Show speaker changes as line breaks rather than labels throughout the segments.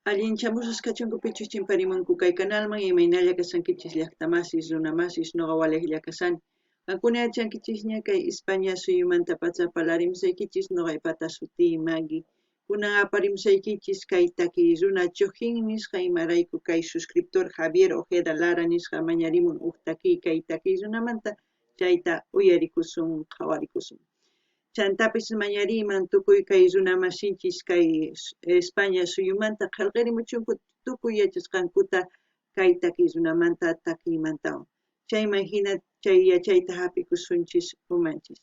Allinchamusas kachunku pichus chimparimunku kay canalman imaynalla kasankichis llaqtamasis runamasis noqa waliqlla kasani. Qankuna yachankichikña kay España suyumanta pachapalarimsaykichis noqaypata suti Magui. Kunan aparimsaykichis kay taki runa Chojin nisqa imarayku kay suscriptor Javier Ojeda Lara nisqa mañarimun huk taki kay taki runamanta chayta uyarikusun qhawarikusun. Chantapis mañariman tukuy kay runamasinchis kay España suyumanta qillqirimuchunku tukuy yachasqankuta kay taki runamanta takiymantawan. Chayman hina chay yachayta hapikusunchis umanchis.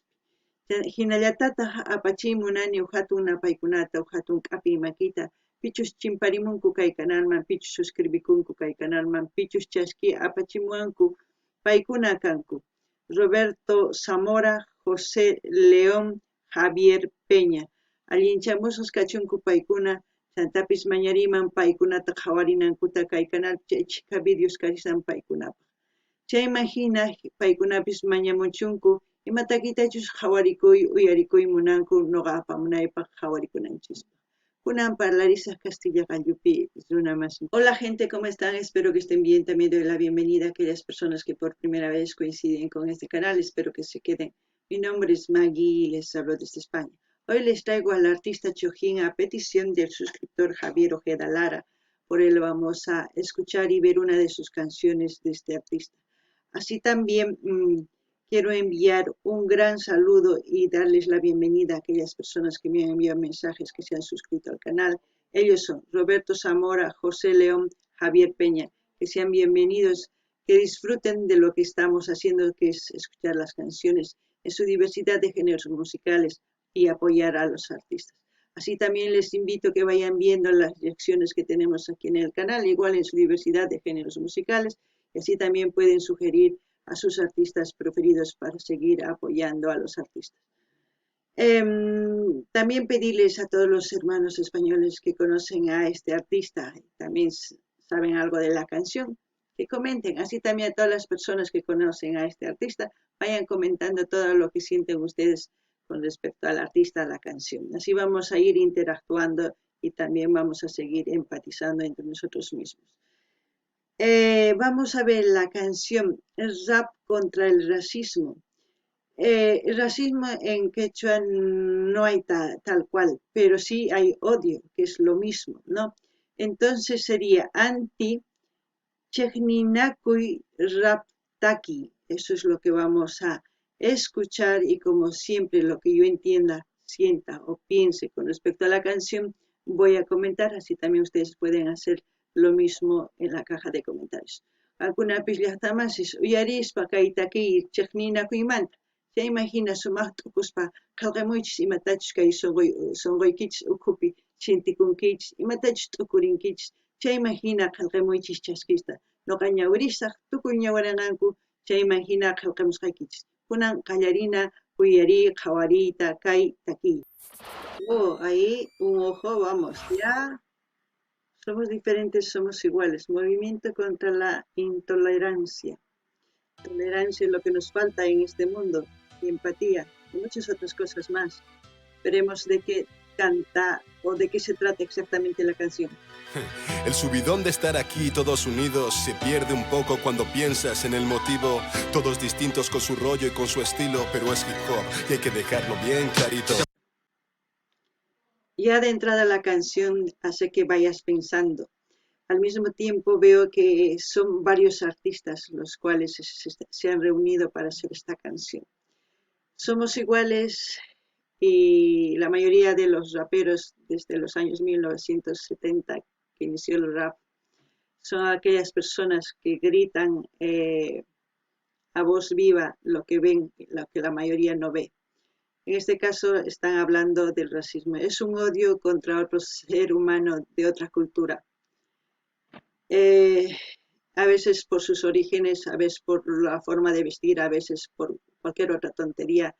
Hinallatataq apachimunani hatun napaykunata hatun k'api makita pichus chimparimunku kay canalman pichus suscribikunku kay canalman pichus chaski apachimuwanku paykuna kanku Roberto Zamora, José León, Javier Peña. Allinchamusqas kachunku paykuna chantapis mañariman paykunata qhawarinankuta kay canal chaychika videos karisan paykunapaq. Chayman hina paykunapis mañamuchunku imatakitachus qhawarikuy uyarikuy munanku noqa apamunaypaq qhawarikunanchis. Kunan parlarisaq Castilla qalluppi runamasin. Hola gente, ¿cómo están? Espero que estén bien. También doy la bienvenida a aquellas personas que por primera vez coinciden con este canal. Espero que se queden. Mi nombre es Maggie y les hablo desde España. Hoy les traigo al artista Chojin a petición del suscriptor Javier Ojeda Lara. Por él vamos a escuchar y ver una de sus canciones de este artista. Así también quiero enviar un gran saludo y darles la bienvenida a aquellas personas que me han enviado mensajes que se han suscrito al canal. Ellos son Roberto Zamora, José León, Javier Peña. Que sean bienvenidos, que disfruten de lo que estamos haciendo, que es escuchar las canciones en su diversidad de géneros musicales y apoyar a los artistas. Así también les invito a que vayan viendo las reacciones que tenemos aquí en el canal, igual en su diversidad de géneros musicales, y así también pueden sugerir a sus artistas preferidos para seguir apoyando a los artistas. También pedirles a todos los hermanos españoles que conocen a este artista, también saben algo de la canción, que comenten. Así también a todas las personas que conocen a este artista, vayan comentando todo lo que sienten ustedes con respecto al artista, a la canción. Así vamos a ir interactuando y también vamos a seguir empatizando entre nosotros mismos. Vamos a ver la canción Rap contra el racismo. El racismo en quechua no hay tal cual, pero sí hay odio, que es lo mismo, ¿no? Entonces sería anti chechninakuy raptaki. Eso es lo que vamos a escuchar y como siempre lo que yo entienda, sienta o piense con respecto a la canción, voy a comentar, así también ustedes pueden hacer lo mismo en la caja de comentarios. Alguna pillastamasis uyarispa kaytaki chechninakuymanta. Se imagina sumaq t'ukuspa qillqamuychis imatachus kay sonqoykichis ukhupi shintikunkichis imatachus t'ukurinkichis chayman hina qillqamuychis chaskista noqa ñawirisaq tukuy ñawirinqanku chayman hina qillqamusqaykichis kunan qallarina uyari qhawariyta kay takiy. Ahí un ojo, vamos, ya somos diferentes, somos iguales. Movimiento contra la intolerancia. Tolerancia es lo que nos falta en este mundo, y empatía, y muchas otras cosas más. Veremos de qué canta o de qué se trata exactamente la canción.
El subidón de estar aquí todos unidos se pierde un poco cuando piensas en el motivo. Todos distintos con su rollo y con su estilo, pero es hip hop y hay que dejarlo bien clarito.
Ya de entrada la canción hace que vayas pensando. Al mismo tiempo veo que son varios artistas los cuales se han reunido para hacer esta canción. Somos iguales y la mayoría de los raperos desde los años 1970 que inició el rap son aquellas personas que gritan a voz viva lo que ven, lo que la mayoría no ve. En este caso están hablando del racismo. Es un odio contra otro ser humano de otra cultura. A veces por sus orígenes, a veces por la forma de vestir, a veces por cualquier otra tontería,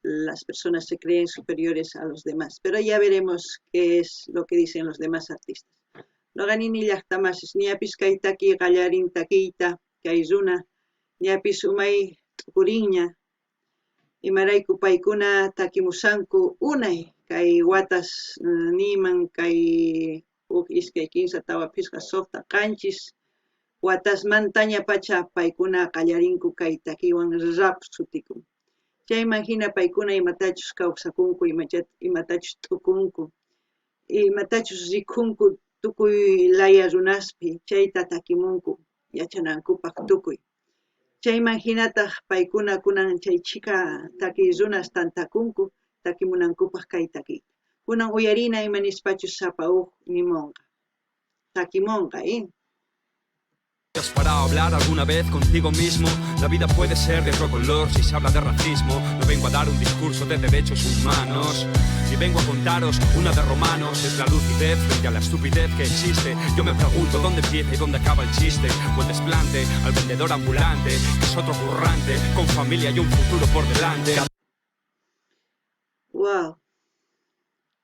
las personas se creen superiores a los demás. Pero ya veremos qué es lo que dicen los demás artistas. Noqanini llaqtamasis ñapis kay taki qallarin takiyta kay runa ñapis umay t'ukurinña imarayku paykuna takimusanku unay kay watas niman kay huk iskay kimsa tawapisqa suqta qanchis watasmantaña pacha paykuna qallarinku kay takiwan rap sutikun. Chayman hina paykuna imatachus kawsakunku, imatachus t'ukunku, imatachus rikunku tukuy laya runaspi, chayta takimunku yachanankupaq tukuy. Chayman hinataq paykuna kunan chay chika takiy runas tantakunku takimunankupaq kay takiyta. Kunan uyarina imanispachus sapa huk nimunqa, takimunqa,
¿Has parado a hablar alguna vez contigo mismo? La vida puede ser de otro color si se habla de racismo. No vengo a dar un discurso de derechos humanos, y vengo a contaros una de Romanos. Es la lucidez frente a la estupidez que existe. Yo me pregunto dónde empieza y dónde acaba el chiste. O el desplante al vendedor ambulante, que es otro currante, con familia y un futuro por delante.
Wow.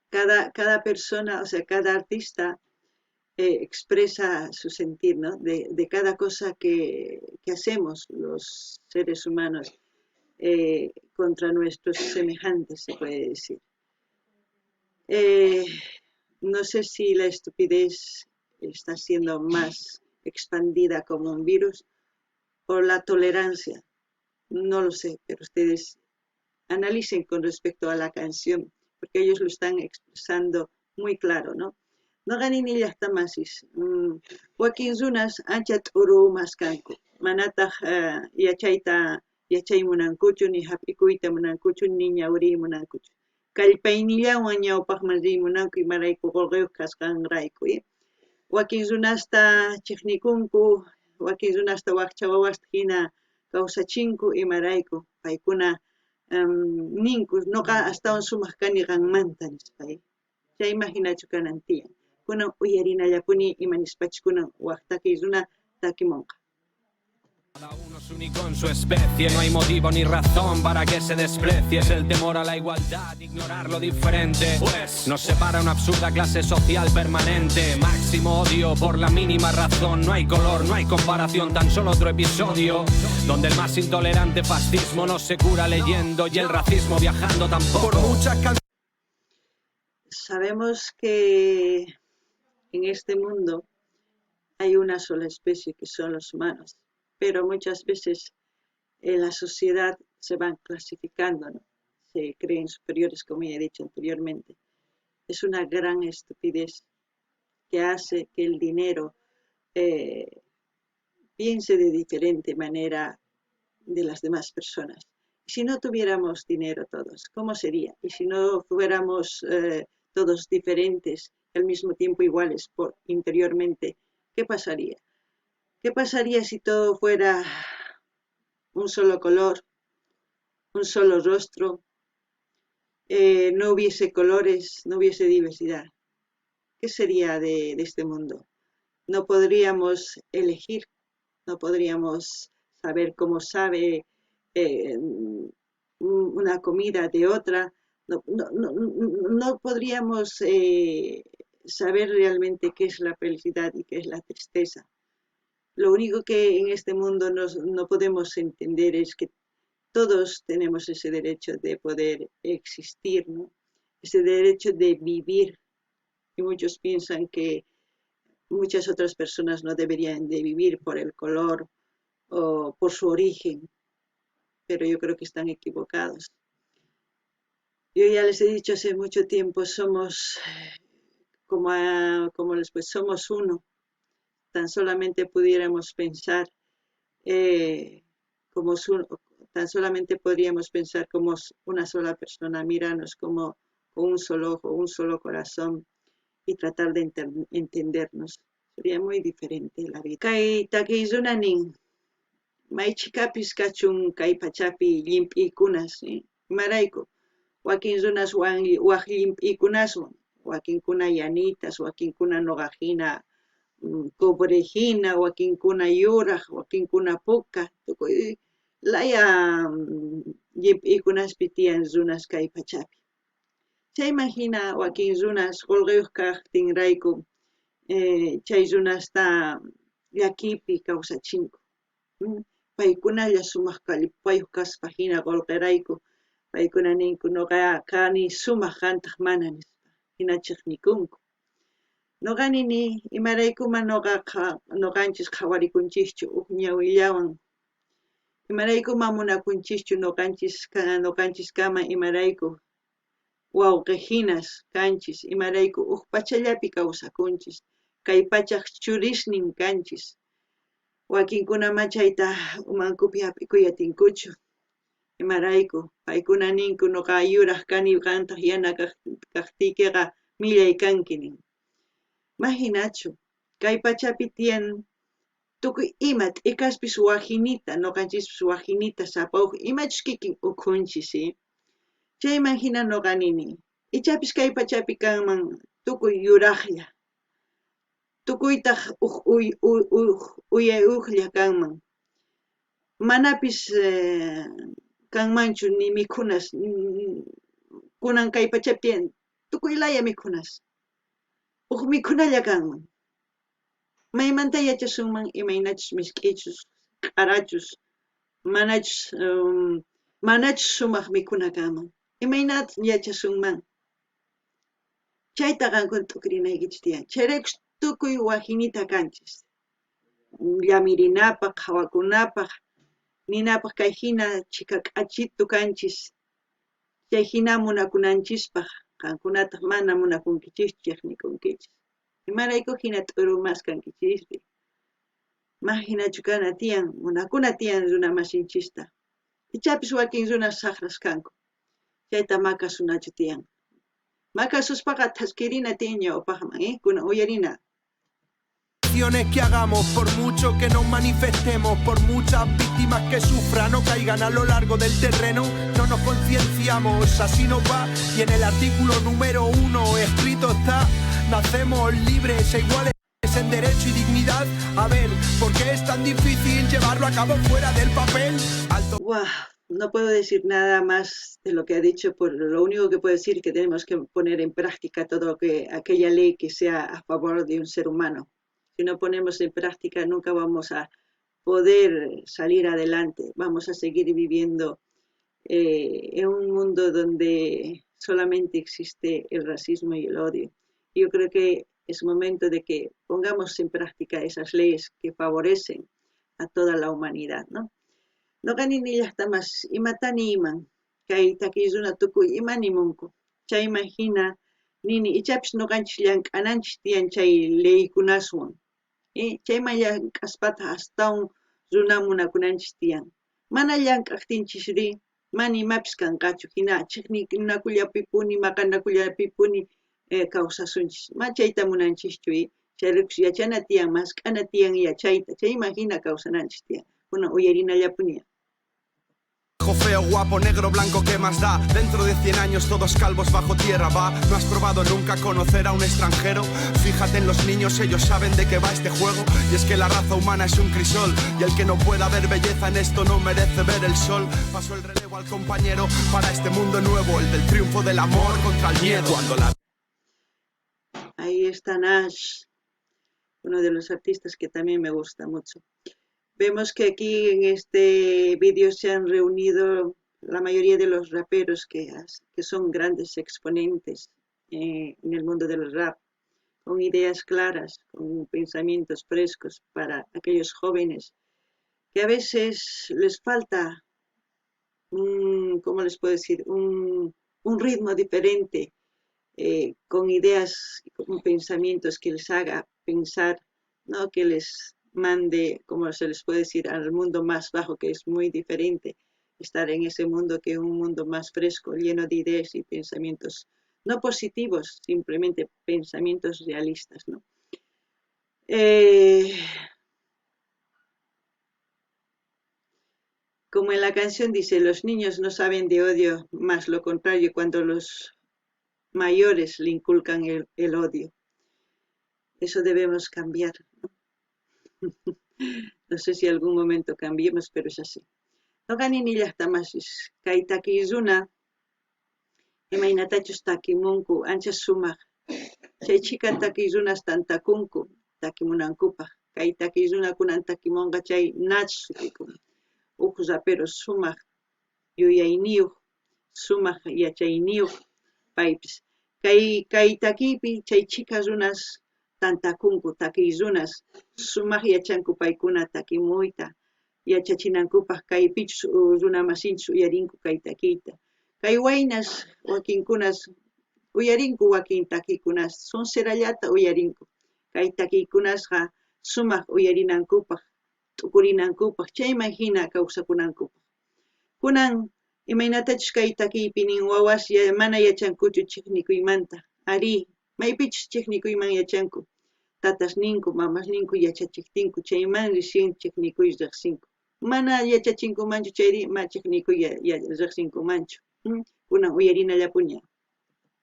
Cada persona, o sea, cada artista expresa su sentir, ¿no? De cada cosa que hacemos los seres humanos contra nuestros semejantes, se puede decir. No sé si la estupidez está siendo más expandida como un virus o la tolerancia, no lo sé, pero ustedes analicen con respecto a la canción, porque ellos lo están expresando muy claro, ¿no? No ganin llaqtamasis. Wakin runas ancha t'uru maskanku. Manataq yachayta yachaymunankuchu ni hap'ikuyta munankuchu ni ñawriymunankuchu. Kallpaynillawan ñawpaqman riymunanku imarayku qullqiyuq kasqanrayku. Wakin runasta chiqnikunku, wakin runasta waqcha wawasta hina kawsachinku imarayku paykuna ninku noqa astawan sumaq kani qanmanta nispay. Chayman hinachu kanan tiyan. Kunan uyarinallapuni imanispachus kunan waqtakiy runa takimunqa.
Cada uno es único en su especie, no hay motivo ni razón para que se desprecie. Es el temor a la igualdad, ignorar lo diferente, pues nos separa una absurda clase social permanente. Máximo odio por la mínima razón, no hay color, no hay comparación, tan solo otro episodio donde el más intolerante fascismo no se cura leyendo y el racismo viajando tampoco. Por muchas
Sabemos que en este mundo hay una sola especie que son los humanos, pero muchas veces en la sociedad se van clasificando, ¿no? Se creen superiores, como ya he dicho anteriormente. Es una gran estupidez que hace que el dinero piense de diferente manera de las demás personas. Y si no tuviéramos dinero todos, ¿cómo sería? Y si no fuéramos todos diferentes, al mismo tiempo iguales interiormente, ¿qué pasaría? ¿Qué pasaría si todo fuera un solo color, un solo rostro, no hubiese colores, no hubiese diversidad? ¿Qué sería de este mundo? No podríamos elegir, no podríamos saber cómo sabe una comida de otra, no podríamos saber realmente qué es la felicidad y qué es la tristeza. Lo único que en este mundo no podemos entender es que todos tenemos ese derecho de poder existir, ¿no? Ese derecho de vivir. Y muchos piensan que muchas otras personas no deberían de vivir por el color o por su origen, pero yo creo que están equivocados. Yo ya les he dicho hace mucho tiempo, somos como después somos uno. Tan solamente pudiéramos pensar tan solamente podríamos pensar como una sola persona, mirarnos como con un solo ojo, un solo corazón y tratar de entendernos. Sería muy diferente la vida. Kay takizunanin, maichikapis kachun kay pachapi llimp'ikunas, marayku. Wakin runas waq llimp'ikunaswan, wakinkuna yanitas, wakinkuna noqajina cobrejina, wakinkuna yuraq, wakinkuna puka, tukuy laya llimp'ikunaspi tiyan runas kay pachapi. Chayman hina wakin runas qullqiyuq kaqtinrayku chay runasta llakipi kawsachinku. Paykunalla sumaq kallpayuq kaspa hina qullqirayku paykuna ninku noqa kani sumaq qantaq mana nispa hina chiqnikunku. Nuqanini imaraykuma nuqanchis qhawarikunchikchu huk ñawillawan. Imaraykuma munakunchikchu nuqanchis kama imarayku wawqihinas kanchis, imarayku huk pachallapi kawsakunchis, kay pachaq churisnin kanchis. Wakinkunama chayta umankupi hap'ikuy atinkuchu. Imarayku paykuna ninku nuqa yuraq kani qamtaq yana kaqtiykiqa millay kanki nin. Imaginachu kay pachapi tiyan tukuy ima t'ikaspis wajinita, nuqanchispis wajinita sapawuq imachus kikin ukunchis, chayman hina nuqa nini ichapis kay pachapi kanman tukuy yuraqlla, tukuytaq uyayuqlla kanman, manapis kanmanchu ni mikhunas kunan kay pachapi tiyan tukuylaya mikhunas huk mikhunalla kanman. Maymanta yachasunman imaynachus misk'ichus, q'arachus, manachus sumaq mikhuna kanman. Imaynata yachasunman. Chayta qankuna t'ukrinaykich tiyan. Chayraykush tukuy wajinita kanchis. Llamirinapaq, hawakunapaq, ninapaq kay hina chika k'achitu kanchis. Chay hina munakunanchispaq qankunataq mana munakunkichikchu yaqnikunkichis. Imarayku hina t'urumasqankichisri. Imaginachu kana tiyan, munakuna tiyan runa masinchista. Ichapis wakin runa saqras kanku. Chayta makasunachu tiyan. Makasuspaqa taskirina tiyan ñawpaqman, kunan uyarina.
Que hagamos, por mucho que nos manifestemos, por muchas víctimas que sufran o caigan a lo largo del terreno, no nos concienciamos, así nos va. Y en el artículo número 1 escrito está: nacemos libres e iguales en derecho y dignidad. A ver, ¿por qué es tan difícil llevarlo a cabo fuera del papel? Alto.
Wow, no puedo decir nada más de lo que ha dicho, por lo único que puedo decir es que tenemos que poner en práctica todo aquella ley que sea a favor de un ser humano. Si no ponemos en práctica nunca vamos a poder salir adelante, vamos a seguir viviendo en un mundo donde solamente existe el racismo y el odio. Yo creo que es momento de que pongamos en práctica esas leyes que favorecen a toda la humanidad, ¿no? No ganin ni llaqtamas imatani iman, kay takiyuna tukuy imanimunku, chay imagina nini ichapis nuqanchis llank'ananchis tiyan chay leykunaswan. Chayman llank'aspata astawan runa munakunanchis tiyan. Mana llank'aqtinchisri mana imapis kanqachu, hina chiqninakullapipuni, maqanakullapipuni kawsasunchis. Ma chayta munanchischu, chayrikus yachana tiyan, mask'ana tiyan yachayta, chay imagina kawsananchis tiyan. Kunan uyarinallapuña.
Feo, guapo, negro, blanco, ¿qué más da? Dentro de 100 años todos calvos bajo tierra, va. ¿No has probado nunca conocer a un extranjero? Fíjate en los niños, ellos saben de qué va este juego. Y es que la raza humana es un crisol, y el que no pueda ver belleza en esto no merece ver el sol. Paso el relevo al compañero para este mundo nuevo, el del triunfo del amor contra el miedo.
Ahí está Nash, uno de los artistas que también me gusta mucho. Vemos que aquí en este vídeo se han reunido la mayoría de los raperos que son grandes exponentes en el mundo del rap, con ideas claras, con pensamientos frescos para aquellos jóvenes que a veces les falta, ¿cómo les puedo decir?, un ritmo diferente, con ideas, con pensamientos que les haga pensar, no que les mande, como se les puede decir, al mundo más bajo, que es muy diferente estar en ese mundo que un mundo más fresco, lleno de ideas y pensamientos no positivos, simplemente pensamientos realistas, ¿no? Como en la canción dice, los niños no saben de odio, más lo contrario, cuando los mayores le inculcan el odio. Eso debemos cambiar, ¿no? No sé si algún momento cambiemos, pero es así. No ganin ni llaqtamasis, kay takiyuna imaynatachus takimunku anchas sumaq. Chay chika takiyunas tantakunku takimunankupaq. Kay takiyunakunan takimunqa chay Nach sutikumun. Huk rapero sumaq yuyayniyuq, sumaq yachayniyuq paypis. Kay takiypi chay chika runas tantakunku takizunas sumaq yachanku paykuna takimuyta yachachinankupaq kaypichus runamasinchis uyarinku kay takiyta kay waynas wakinkunas uyarinku wakin takiykunas sonserallata uyarinku kay takiykunasqa sumaq uyarinankupaq t'ukurinankupaq chayman hina kawsakunankupaq kunan imaynatachus kay takiypi nin wawas mana yachankuchu chiqnikuymanta ari maypichus chiqnikuyman yachanku tatas ninku mamas ninku yachachiktinku chayman rishin chiqnikuy riqsinku mana yachachinkumanchu chayri ma chiqnikuy riqsinkumanchu kunan uyarinallapuña.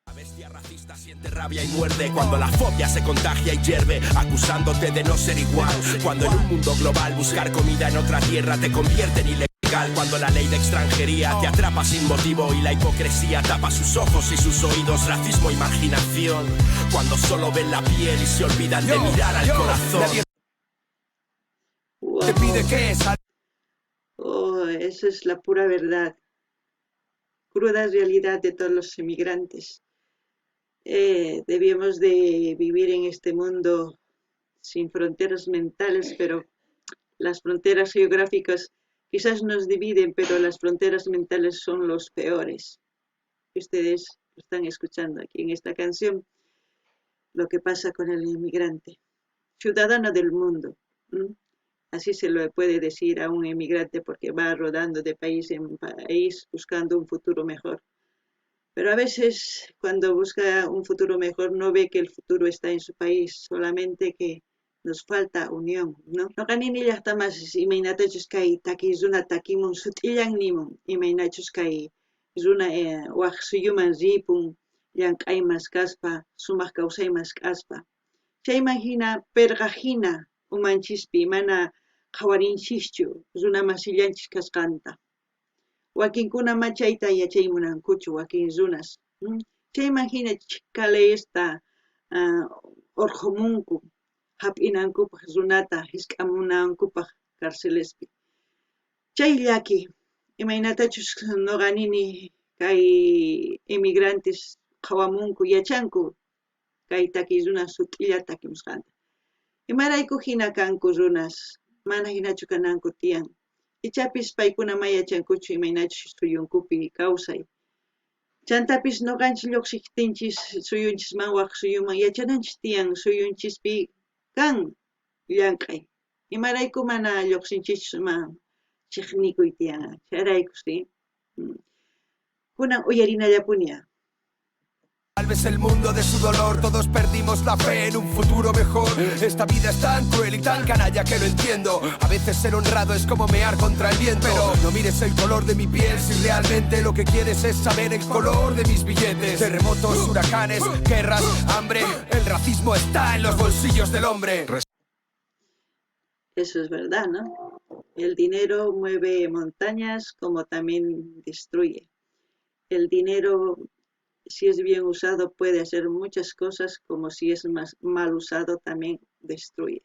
La bestia racista siente rabia y muerde cuando la fobia se contagia y hierve, acusándote de no ser igual. Cuando en un mundo global buscar comida en otra tierra te convierte en ilegal. Cuando la ley de extranjería te atrapa sin motivo y la hipocresía tapa sus ojos y sus oídos, racismo e imaginación. Cuando solo ven la piel y se olvidan de mirar al corazón.
Wow.
Te pide que es
Oh, esa es la pura verdad, cruda realidad de todos los inmigrantes. Debíamos de vivir en este mundo sin fronteras mentales, pero las fronteras geográficas quizás nos dividen, pero las fronteras mentales son los peores. Ustedes están escuchando aquí en esta canción lo que pasa con el inmigrante, ciudadano del mundo. Así se lo puede decir a un inmigrante porque va rodando de país en país buscando un futuro mejor. Pero a veces cuando busca un futuro mejor no ve que el futuro está en su país, solamente que nos falta unión, ¿no? No ganini llaqtamas imaynatachus kay takiyzuna takimun sut'illan nimun imaynachus kay runa waq suyuman ripun llank'aymas kaspa sumaq kawsaymas kaspa chayman hina pirqa hina umanchispi mana qhawarinchischu runa masillanchis kasqanta wakinkuna machayta yachaymunankuchu wakin runas chayman hina kalaysta urqumunku hap'inankupaq runata hisk'amunankupaq carcelespi chay llaki imaynatachus nuqanini kay inmigrantes qhawamunku yachanku kay takiy runas sut'illa takimusqanta imarayku hina kanku runas mana hinachu kananku tiyan ichapis paykuna mayachankuchu imaynachus suyunkupi kawsay chantapis nuqanchis lluqsiptinchis suyunchisman waq suyunman yachananchis tiyan suyunchispi kan llank'ay imarayku mana lluqsinchis chiqnikuy tiyan chayrayku sí kunan uyarinallapuña.
Tal vez el mundo de su dolor, todos perdimos la fe en un futuro mejor. Esta vida es tan cruel y tan canalla que lo entiendo. A veces ser honrado es como mear contra el viento. Pero no mires el color de mi piel si realmente lo que quieres es saber el color de mis billetes. Terremotos, huracanes, guerras, hambre. El racismo está en los bolsillos del hombre.
Eso es verdad, ¿no? El dinero mueve montañas como también destruye. El dinero, si es bien usado, puede hacer muchas cosas, como si es mal usado, también destruye.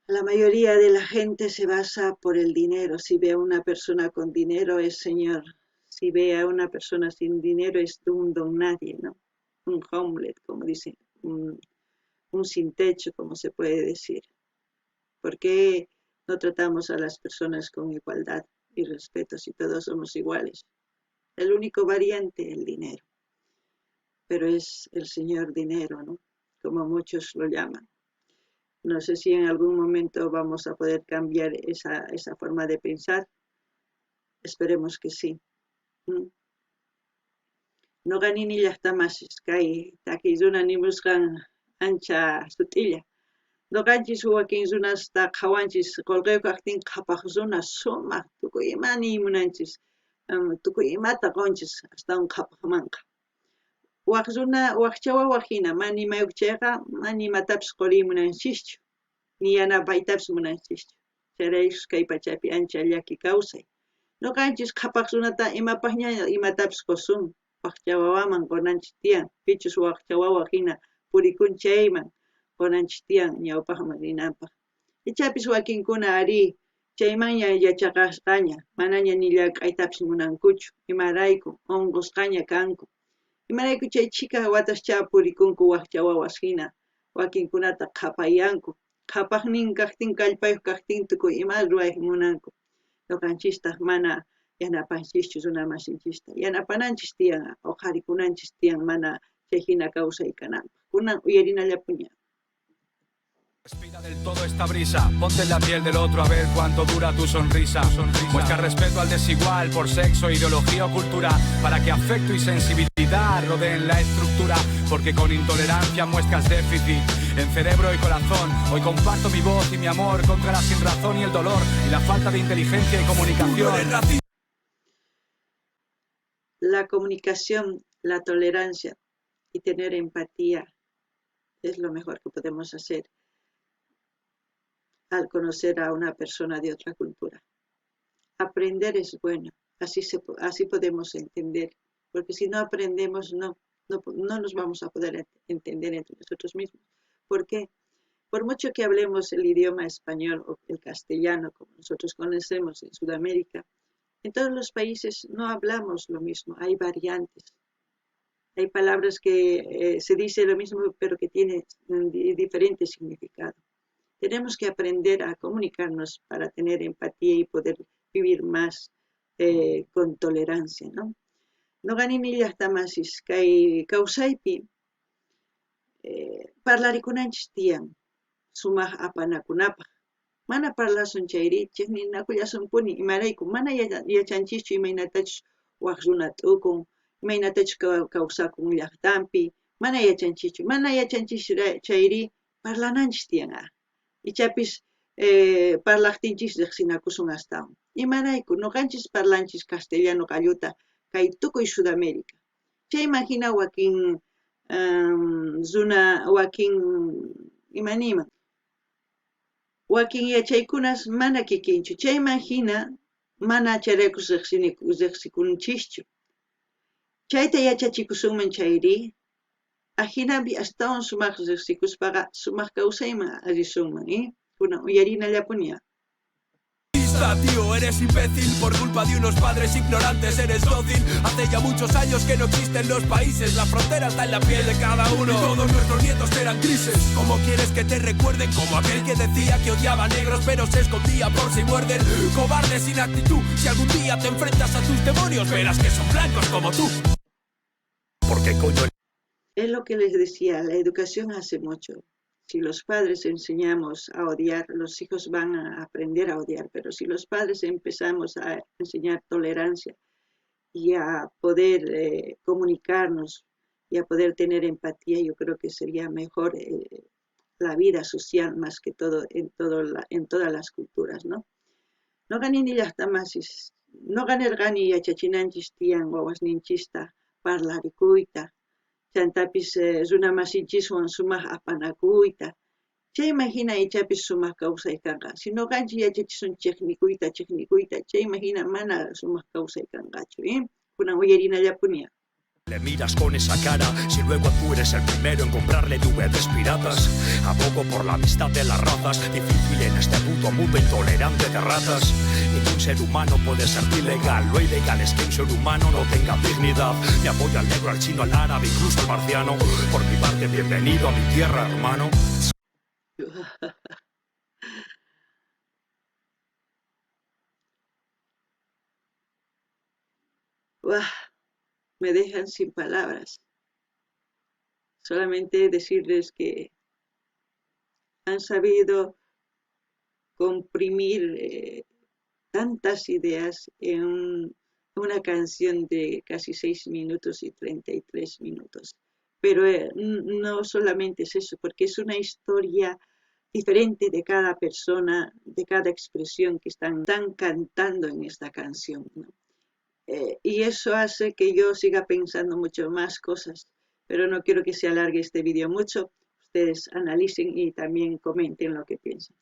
La mayoría de la gente se basa por el dinero. Si ve a una persona con dinero es señor. Si ve a una persona sin dinero es un don nadie, ¿no? Un homeless, como dicen, un sin techo, como se puede decir. ¿Por qué no tratamos a las personas con igualdad y respeto si todos somos iguales? El único variante, el dinero. Pero es el señor dinero, ¿no? Como muchos lo llaman. No sé si en algún momento vamos a poder cambiar esa forma de pensar. Esperemos que sí. No ganini llaqtamasis kay takiy ni buscan ancha sutilla. No ganchis wakin runasta qhawanchis qolqeu kaqtin qhapaq runa sumaq tukuy imani munanchis. Tukuy imata qonchis hasta un qhapaqmanqa. Waqcha wawa hina mani mayuqchayqa mani imatapis qurimunanchischu ni yanapaytapis munanchischu. Chayraykus kay pachapi ancha llaki kawsay. Nuqanchis qhapaq runata imapaqña imatapis qusun. Waqcha wawaman qunanchis tiyan. Pichus waqcha wawa hina purikunchayman qunanchis tiyan ñawpaqman rinanpaq. Ichapis wakinkuna ari chaymanña yachaqasqaña manaña ni llank'aytapis munankuchu imarayku unqusqaña kanku imarayku chay chika wataschá purikunku waqcha wawas hina wakinkunata qhapayanku. Qhapaqnin kaqtin kallpayuq kaqtin tukuy ima ruwayq munanku. Ñuqanchistaq mana yanapanchischu runa masinchista. Yanapananchis tiyan, uqharikunanchis tiyan mana chay hina kawsay kananpaq. Kunan uyarinallapuña.
Respira del todo esta brisa, ponte en la piel del otro a ver cuánto dura tu sonrisa. Muestra respeto al desigual por sexo, ideología o cultura, para que afecto y sensibilidad rodeen la estructura, porque con intolerancia muestras déficit en cerebro y corazón. Hoy comparto mi voz y mi amor contra la sinrazón y el dolor y la falta de inteligencia y comunicación.
La comunicación, la tolerancia y tener empatía es lo mejor que podemos hacer al conocer a una persona de otra cultura. Aprender es bueno, así podemos entender, porque si no aprendemos no nos vamos a poder entender entre nosotros mismos. ¿Por qué? Por mucho que hablemos el idioma español o el castellano, como nosotros conocemos en Sudamérica, en todos los países no hablamos lo mismo, hay variantes. Hay palabras que se dice lo mismo, pero que tienen diferente significado. Tenemos que aprender a comunicarnos para tener empatía y poder vivir más con tolerancia, ¿no? No ganini llaqtamasis kay kawsaypi parlarikunanchis tiyan sumaq apanakunapaq. Mana parlasun chayri chiqninakullasunpuni imarayku mana yachanchischu imaynatachus waq runa t'ukun, imaynatachus kawsakun llaqtanpi, mana yachanchischu chayri parlananchis tiyanqa. Ichapis parlaqtinchis riqsinakusun astawan. Imarayku nuqanchis parlanchis castellano qalluta kay tukuy Sudamérica. Chay imagina wakin imaniman wakin yachaykunas mana kikinchu. Chay imagina mana charaykus riqsikunchischu. Chayta yachachikusunman chayri ajinapi astawan sumaq riqsikuspaqa sumaq kawsayman allisunman, kunan uyarinallapuña.
Tío, eres imbécil por culpa de unos padres ignorantes, eres dócil. Hace ya muchos años que no existen los países, la frontera está en la piel de cada uno. Y todos nuestros nietos eran grises. ¿Cómo quieres que te recuerden? Como aquel que decía que odiaba a negros pero se escondía por si muerden. Cobarde sin actitud, si algún día te enfrentas a tus demonios verás que son blancos como tú. Porque coño.
Es lo que les decía, la educación hace mucho. Si los padres enseñamos a odiar, los hijos van a aprender a odiar, pero si los padres empezamos a enseñar tolerancia y a poder comunicarnos y a poder tener empatía, yo creo que sería mejor la vida social más que todo en todas las culturas, ¿no? No ganini llaqtamasis, no ganer gani yachachinanchis tiyan wawasninchista parlarikuyta, chantapis runa masinchishwan sumaq apanakuyta. Chay imagina ichapis sumaq kawsay kanqa. Si no ganchis yachachisun chiqnikuyta, chay imagina mana sumaq kawsay kanqachu, kunan uyarinallapuña.
Le miras con esa cara, si luego tú eres el primero en comprarle DVDs piratas. Abogo por la amistad de las razas, difícil en este puto mundo intolerante de ratas. Ningún ser humano puede ser ilegal, lo ilegal es que un ser humano no tenga dignidad. Me apoyo al negro, al chino, al árabe, incluso al marciano. Por mi parte, bienvenido a mi tierra, hermano.
Me dejan sin palabras. Solamente decirles que han sabido comprimir tantas ideas en una canción de casi 6 minutos y 33 minutos. Pero no solamente es eso, porque es una historia diferente de cada persona, de cada expresión que están cantando en esta canción, ¿no? Y eso hace que yo siga pensando mucho más cosas, pero no quiero que se alargue este vídeo mucho. Ustedes analicen y también comenten lo que piensan.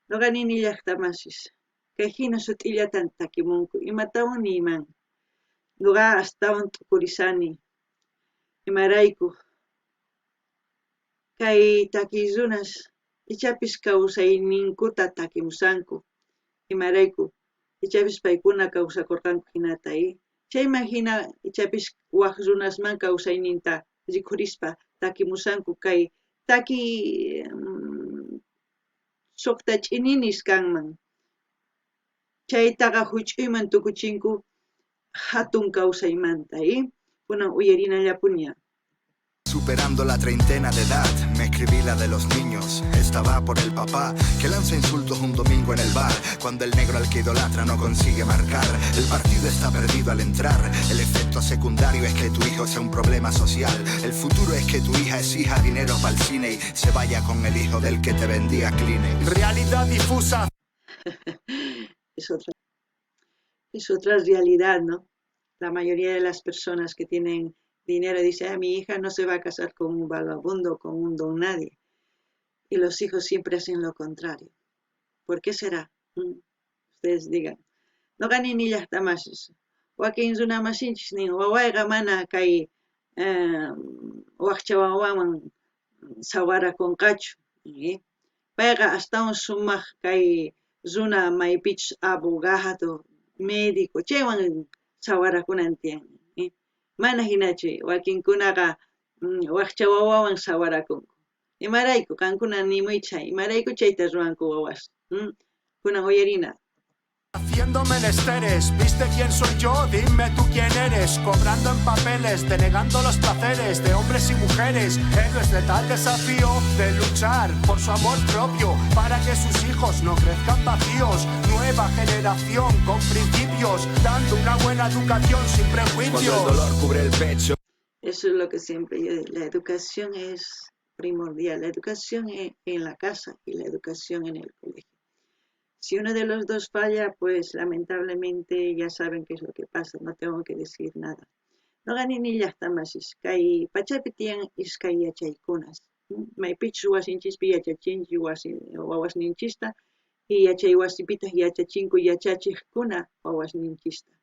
No ganini llaqtamasis, kayhina sut'illatan takimunku, imatawan niman, nuqa astawan tukurisani, imarayku, kay takirunas, ichapis kawsayninkuta takimusanku, imarayku, ichapis paykuna kawsakurqanku hinata, chay imagina ichapis waq runasman kawsayninta rikurispa takimusanku kay taki soqtach'ininis kanman. Chaytaqa huch'uyman tukuchinku hatun kawsaymanta, kunan uyarinallapuña.
Superando la treintena de edad, me escribí la de los niños. Esta va por el papá que lanza insultos un domingo en el bar, cuando el negro al que idolatra no consigue marcar. El partido está perdido al entrar. El efecto secundario es que tu hijo sea un problema social. El futuro es que tu hija exija dinero para el cine y se vaya con el hijo del que te vendía Kleenex.
Realidad difusa.
Es otra realidad, ¿no? La mayoría de las personas que tienen dinero dicen, mi hija no se va a casar con un vagabundo, con un don nadie. Y los hijos siempre hacen lo contrario. ¿Por qué será? Ustedes digan. No ganen ni las tamases. Joaquín Zuna Masinchis ni Wawaiga mana kai Wachchawawan Sawara con cacho. Paiga hasta un sumaj kai Zuna Maipich abogado, médico, chewan Sawara kunantian. Mana hinachi, wakinkunaqa waqchawawan sawarakunku. Imarayku kankuna nimuychay, imarayku chayta ruwanku wawas. Kunan uyarina.
Haciendo menesteres, ¿viste quién soy yo? Dime tú quién eres. Cobrando en papeles, denegando los placeres de hombres y mujeres. Héroes de tal desafío de luchar por su amor propio, para que sus hijos no crezcan vacíos. Nueva generación con principios, dando una buena educación sin prejuicios.
Cuando el dolor cubre el pecho.
Eso es lo que siempre yo digo. La educación es primordial. La educación en la casa y la educación en el colegio. Si uno de los dos falla, pues lamentablemente ya saben qué es lo que pasa, no tengo que decir nada. No ganen ni las tamasis, kai pachapitian iskay yachaykunas. Maypichu wasinchis yachachinchi wawas ninchista y yachay wasipita yachachinku yachachikuna wawas ninchista.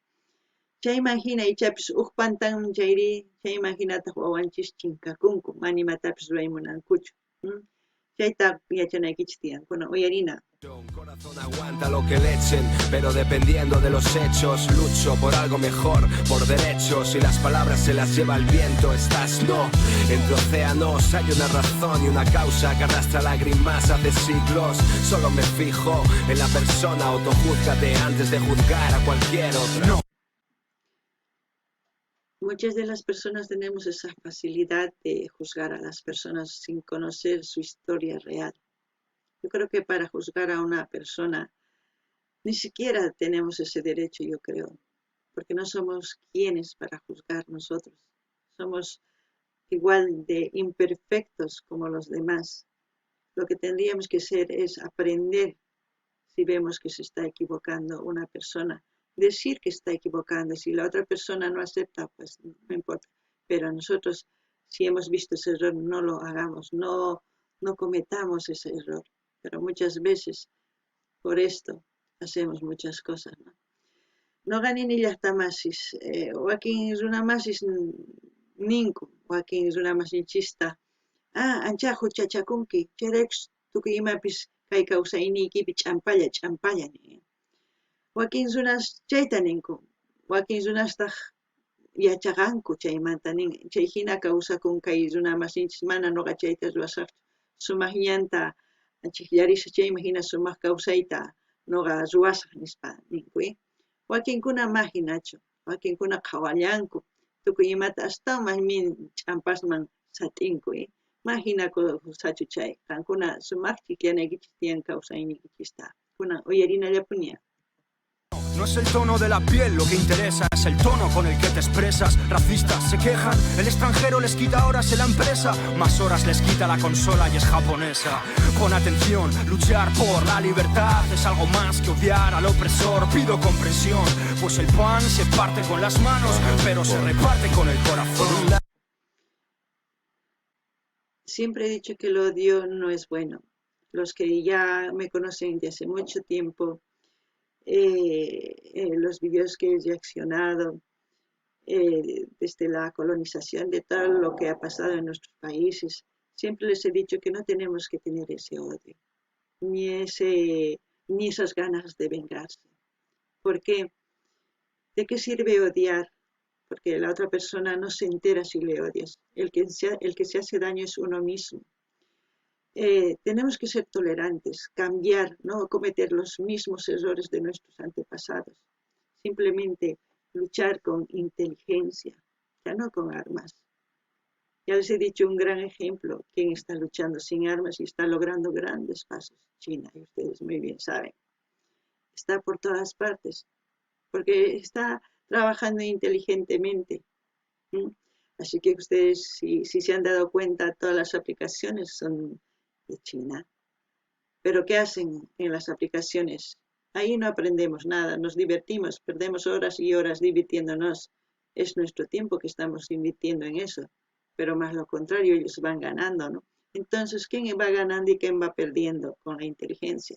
Chay imagina ichapis ukpantan chayri, chay imaginata wawanchis chinkakunku, manimatapis raymunankuchu. Chayta yachanaykichtian, kuna uyarina.
Un corazón aguanta lo que le echen, pero dependiendo de los hechos, lucho por algo mejor, por derechos, y las palabras se las lleva el viento. Estás no, entre océanos hay una razón y una causa que arrastra lágrimas hace siglos. Solo me fijo en la persona, autojúzgate antes de juzgar a cualquier otro. No.
Muchas de las personas tenemos esa facilidad de juzgar a las personas sin conocer su historia real. Yo creo que para juzgar a una persona ni siquiera tenemos ese derecho, yo creo, porque no somos quienes para juzgar nosotros. Somos igual de imperfectos como los demás. Lo que tendríamos que hacer es aprender si vemos que se está equivocando una persona. Decir que está equivocando, si la otra persona no acepta, pues no importa. Pero nosotros, si hemos visto ese error, no lo hagamos, no cometamos ese error. Pero muchas veces, por esto, hacemos muchas cosas, ¿no? No ganin ni las tamasis. Joaquín Runamasis ninku, Joaquín Runamasinchista. Anchajo chachakunki, cherex tukimapis kai kausaynikipi champalla. Joaquín Runas chayta ninku. Joaquín Runastaq yachaganku chaymanta nin. Chayhina kausakun kai Runamasinchis mana noqa chayta ruwasaqchu. Sumahyanta Chikllarisha chay imagina sumaq kawsayta noqa ruwasaq nispa ninku. Wakinkuna mahinachu, wakinkuna qhawallanku, tukuy imata hasta mahmin champasman sat'inku. Mahinakusachu chay, kankuna sumaq chiklanaykichis tiyan kawsaynikichista. Kunan uyarinallapuña.
No es el tono de la piel lo que interesa, es el tono con el que te expresas. Racistas se quejan, el extranjero les quita horas en la empresa, más horas les quita la consola y es japonesa. Pon atención, luchar por la libertad es algo más que odiar al opresor. Pido comprensión, pues el pan se parte con las manos, pero se reparte con el corazón.
Siempre he dicho que el odio no es bueno. Los que ya me conocen de hace mucho tiempo, los vídeos que he reaccionado desde la colonización de todo lo que ha pasado en nuestros países, siempre les he dicho que no tenemos que tener ese odio, ni esas ganas de vengarse. ¿Por qué? ¿De qué sirve odiar? Porque la otra persona no se entera si le odias. El que se hace daño es uno mismo. tenemos que ser tolerantes, cambiar, no cometer los mismos errores de nuestros antepasados. Simplemente luchar con inteligencia, ya no con armas. Ya les he dicho un gran ejemplo, quien está luchando sin armas y está logrando grandes pasos. China, y ustedes muy bien saben. Está por todas partes, porque está trabajando inteligentemente. ¿Mm? Así que ustedes, si se han dado cuenta, todas las aplicaciones son de China. Pero ¿qué hacen en las aplicaciones? Ahí no aprendemos nada, nos divertimos, perdemos horas y horas divirtiéndonos. Es nuestro tiempo que estamos invirtiendo en eso. Pero más lo contrario, ellos van ganando, ¿no? Entonces, ¿quién va ganando y quién va perdiendo con la inteligencia?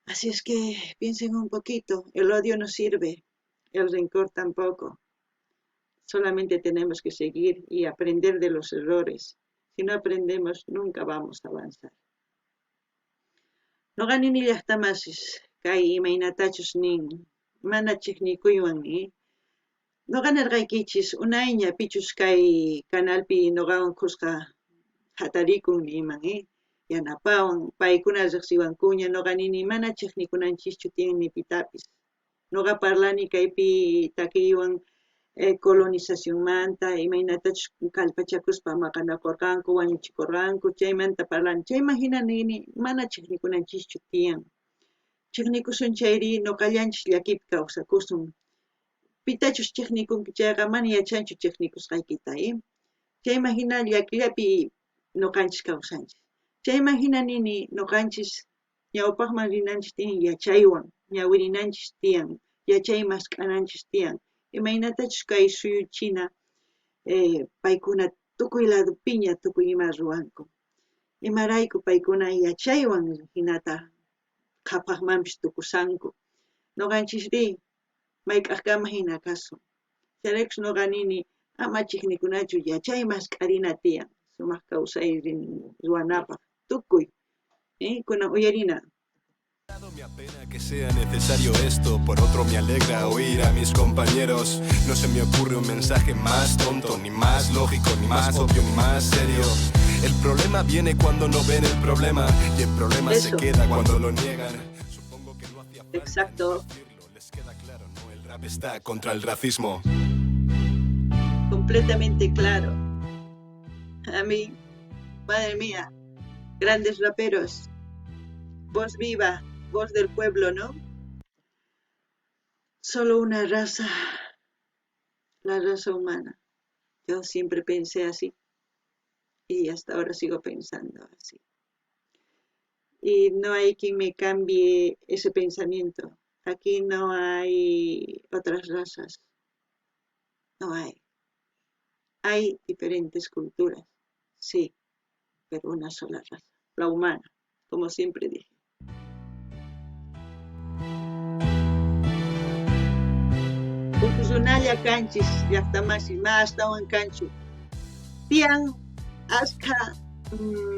Así es que piensen un poquito, el odio no sirve, el rencor tampoco. Solamente tenemos que seguir y aprender de los errores. Si no aprendemos, nunca vamos a avanzar. Noqanini llaqtamasis kay imaynatachus nin mana chiqnikuywanmi noqanarqaykichis unayña pichus kay canalpi noqawan qusqa hatarikun niman yanapawan paykuna riqsiwankuña noqanini mana chiqnikunanchischu tiyan ni pitapis noqa parlani kaypi takiywan colonizacionmanta imaynatachus kallpachakuspa maqanakurqanku wañuchikurqanku chaymanta parlani chayman hina nini mana chiqnikunanchischu tiyan chiqnikusun chayri noqallanchis llakipi kawsakusun pitachus chiqnikunki chayqa mana yachanchu chiqnikusqaykita chayman hina llakillapi noqanchis kawsanchis chayman hina nini noqanchis ñawpaqman rinanchis tiyan yachaywan ñawirinanchis tiyan yachay maskananchis tiyan imaynatachus kay suyu China paykuna tukuy ladopiña tukuy ima ruwanku imarayku paykuna yachaywan hinata qhapaqmanpis tukusanku noqanchisri mayk'aqkama hina kasun chayraykus noqa nini ama chiqnikunachu yachay maskarina tiyan sumaq kawsay ruwanapaq tukuy kunan uyarina.
Me apena que sea necesario esto, por otro me alegra oír a mis compañeros. No se me ocurre un mensaje más tonto, ni más lógico, ni más obvio, ni más serio. El problema viene cuando no ven el problema y el problema se queda cuando lo niegan. Supongo que no hacía falta decirlo, les queda claro, no, el rap está contra el racismo.
Completamente claro. A mí, madre mía, grandes raperos, voz viva, voz del pueblo, ¿no? Solo una raza, la raza humana. Yo siempre pensé así y hasta ahora sigo pensando así. Y no hay quien me cambie ese pensamiento. Aquí no hay otras razas. No hay. Hay diferentes culturas, sí, pero una sola raza, la humana, como siempre dije. Ukuzunalla kanchis llaqtamasi mastawan kanchu. Tiyan aska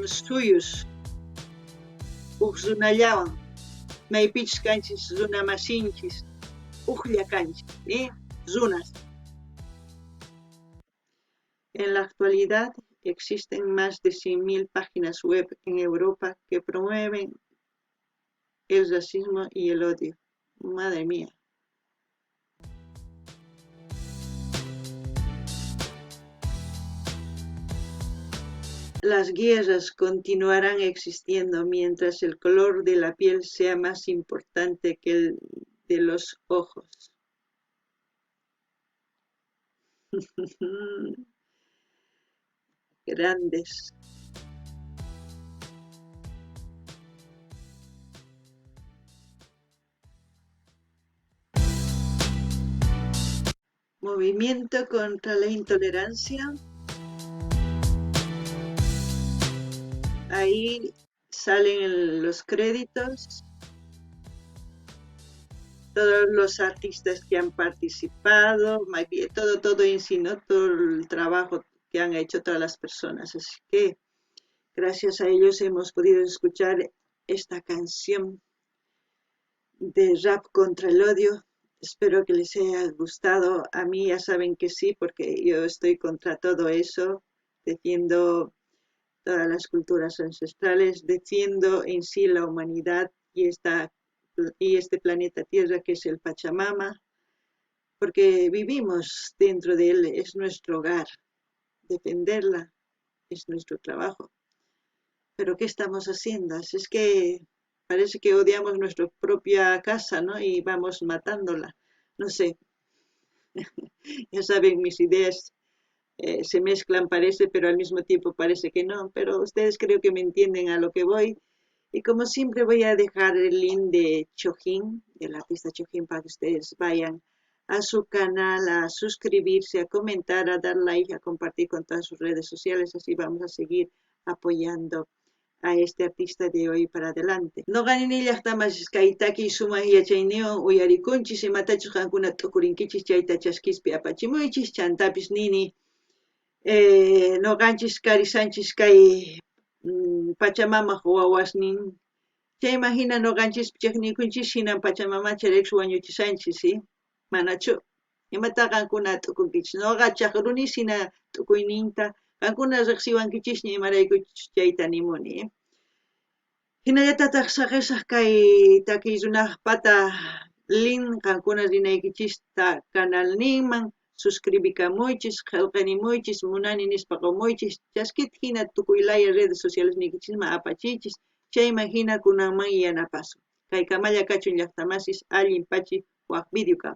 suyus ukzunallawan maypichis kanchis runamasinchis uqlla kanchis, runas. En la actualidad existen más de 100.000 páginas web en Europa que promueven el racismo y el odio. Madre mía. Las guerras continuarán existiendo mientras el color de la piel sea más importante que el de los ojos. Grandes. Movimiento contra la intolerancia. Ahí salen los créditos. Todos los artistas que han participado, todo en sí, ¿no? Todo el trabajo que han hecho todas las personas. Así que gracias a ellos hemos podido escuchar esta canción de rap contra el odio. Espero que les haya gustado. A mí ya saben que sí, porque yo estoy contra todo eso. Defiendo todas las culturas ancestrales, defiendo en sí la humanidad y este planeta Tierra que es el Pachamama, porque vivimos dentro de él, es nuestro hogar, defenderla es nuestro trabajo. Pero ¿qué estamos haciendo? Es que parece que odiamos nuestra propia casa, ¿no? Y vamos matándola. No sé, ya saben, mis ideas se mezclan, parece, pero al mismo tiempo parece que no. Pero ustedes creo que me entienden a lo que voy. Y como siempre voy a dejar el link de Chojín, del artista Chojín, para que ustedes vayan a su canal, a suscribirse, a comentar, a dar like, a compartir con todas sus redes sociales. Así vamos a seguir apoyando a este artista de hoy para adelante. No ganin llaqtamas kaitaki sumaq yachayniyuq uyarikunchis imatachus qankuna tukurinkichis chayta chaskispi apachimuychis chantapis nini noqanchis karisanchis kay Pachamama wawasnin chay imagina noqanchis chiqnikunchis hinan Pachamamacha riqsu wañuchisanchis, ¿sí? Manachu imata qankuna tukunkichis noqa chaqruni sina tukuyninta qankuna riqsiwankichis imaraykuchus chayta nimuni. Hinallatataq saqisaq kay takiy runaq pata link qankuna rinaykichista canalninman suscribikamuychis, qillqanimuychis, munani nispa qumuychis, chaskita hina tukuylaya redes sociales niykichisman apachichis, chayman hina kunanman yanapasun. Kay kamalla kachun llaqtamasis allin pachi waq video